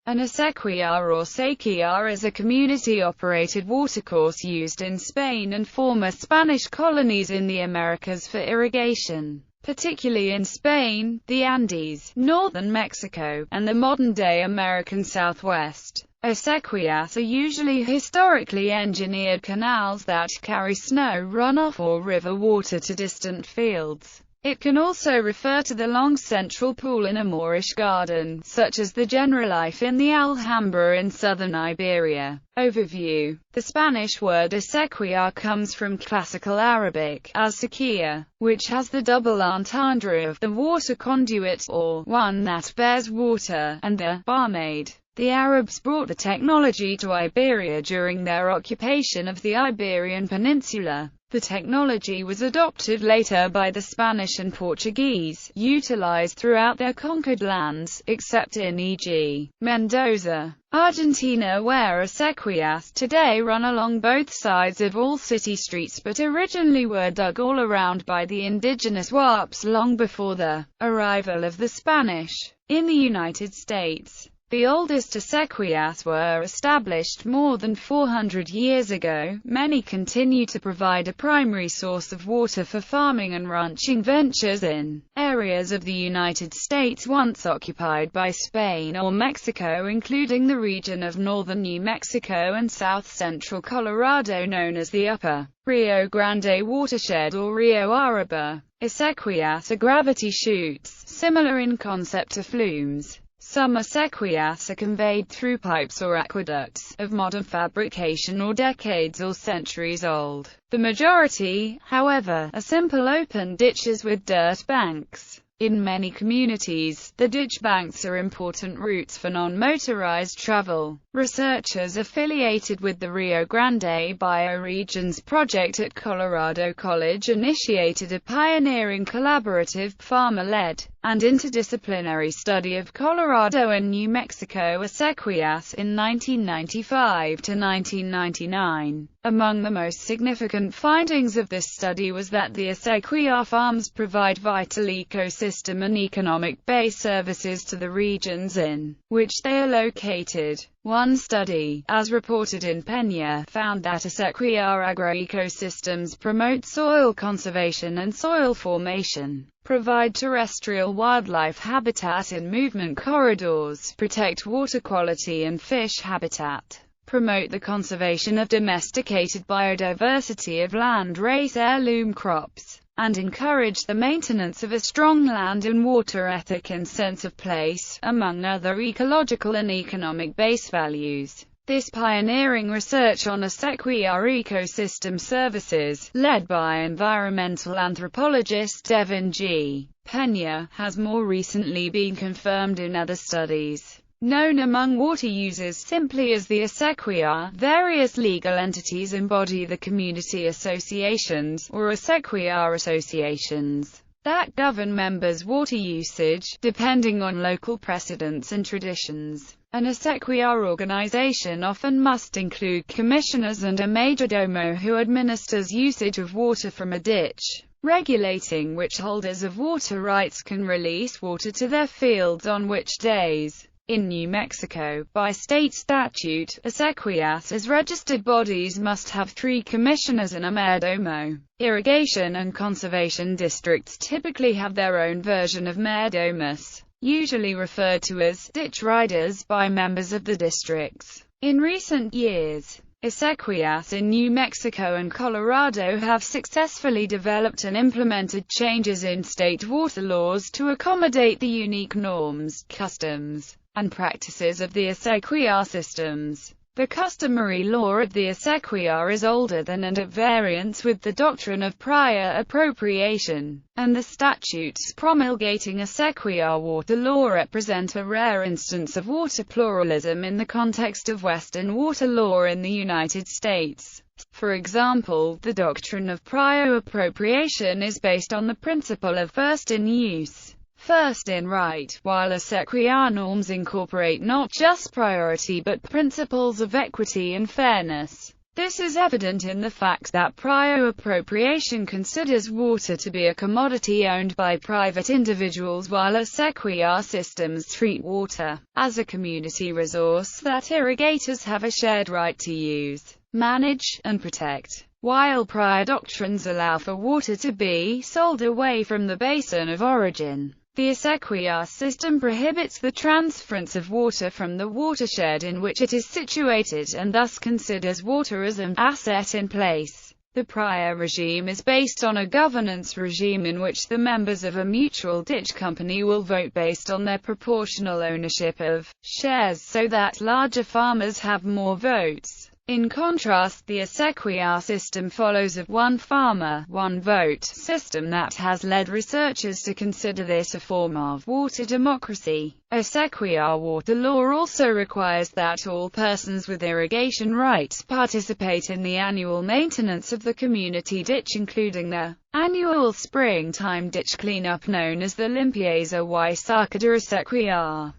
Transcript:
An acequia or séquia is a community-operated watercourse used in Spain and former Spanish colonies in the Americas for irrigation, particularly in Spain, the Andes, northern Mexico, and the modern-day American Southwest. Acequias are usually historically engineered canals that carry snow runoff or river water to distant fields. It can also refer to the long central pool in a Moorish garden, such as the Generalife in the Alhambra in southern Iberia. Overview. The Spanish word acequia comes from Classical Arabic, aséquia, which has the double entendre of the water conduit, or one that bears water, and the barmaid. The Arabs brought the technology to Iberia during their occupation of the Iberian Peninsula. The technology was adopted later by the Spanish and Portuguese, utilized throughout their conquered lands, except in e.g. Mendoza, Argentina, where acequias today run along both sides of all city streets but originally were dug all around by the indigenous Warps long before the arrival of the Spanish. In the United States, the oldest acequias were established more than 400 years ago. Many continue to provide a primary source of water for farming and ranching ventures in areas of the United States once occupied by Spain or Mexico, including the region of northern New Mexico and south-central Colorado known as the Upper Rio Grande watershed or Rio Araba. Acequias are gravity chutes, similar in concept to flumes. Some acequias are conveyed through pipes or aqueducts, of modern fabrication or decades or centuries old. The majority, however, are simple open ditches with dirt banks. In many communities, the ditch banks are important routes for non-motorized travel. Researchers affiliated with the Rio Grande Bioregions project at Colorado College initiated a pioneering collaborative, farmer-led, and interdisciplinary study of Colorado and New Mexico acequias in 1995 to 1999. Among the most significant findings of this study was that the acequia farms provide vital ecosystem and economic-based services to the regions in which they are located. One study, as reported in Peña, found that acequia agroecosystems promote soil conservation and soil formation, provide terrestrial wildlife habitat in movement corridors, protect water quality and fish habitat, promote the conservation of domesticated biodiversity of land-race heirloom crops, and encourage the maintenance of a strong land and water ethic and sense of place, among other ecological and economic base values. This pioneering research on acequia ecosystem services, led by environmental anthropologist Devin G. Peña, has more recently been confirmed in other studies. Known among water users simply as the acequia, various legal entities embody the community associations, or acequia associations, that govern members' water usage, depending on local precedents and traditions. An acequia organization often must include commissioners and a majordomo who administers usage of water from a ditch, regulating which holders of water rights can release water to their fields on which days. In New Mexico, by state statute, acequias as registered bodies must have 3 commissioners and a mayordomo. Irrigation and conservation districts typically have their own version of mayordomos, usually referred to as ditch riders by members of the districts. In recent years, acequias in New Mexico and Colorado have successfully developed and implemented changes in state water laws to accommodate the unique norms, customs, and practices of the acequia systems. The customary law of the acequia is older than and at variance with the doctrine of prior appropriation, and the statutes promulgating acequia water law represent a rare instance of water pluralism in the context of Western water law in the United States. For example, the doctrine of prior appropriation is based on the principle of first in use, first in right, while acequia norms incorporate not just priority but principles of equity and fairness. This is evident in the fact that prior appropriation considers water to be a commodity owned by private individuals, while acequia systems treat water as a community resource that irrigators have a shared right to use, manage, and protect. While prior doctrines allow for water to be sold away from the basin of origin, the acequia system prohibits the transference of water from the watershed in which it is situated, and thus considers water as an asset in place. The prior regime is based on a governance regime in which the members of a mutual ditch company will vote based on their proportional ownership of shares, so that larger farmers have more votes. In contrast, the acequia system follows a one farmer, one vote system that has led researchers to consider this a form of water democracy. Acequia water law also requires that all persons with irrigation rights participate in the annual maintenance of the community ditch, including the annual springtime ditch cleanup known as the limpieza y sacada acequia.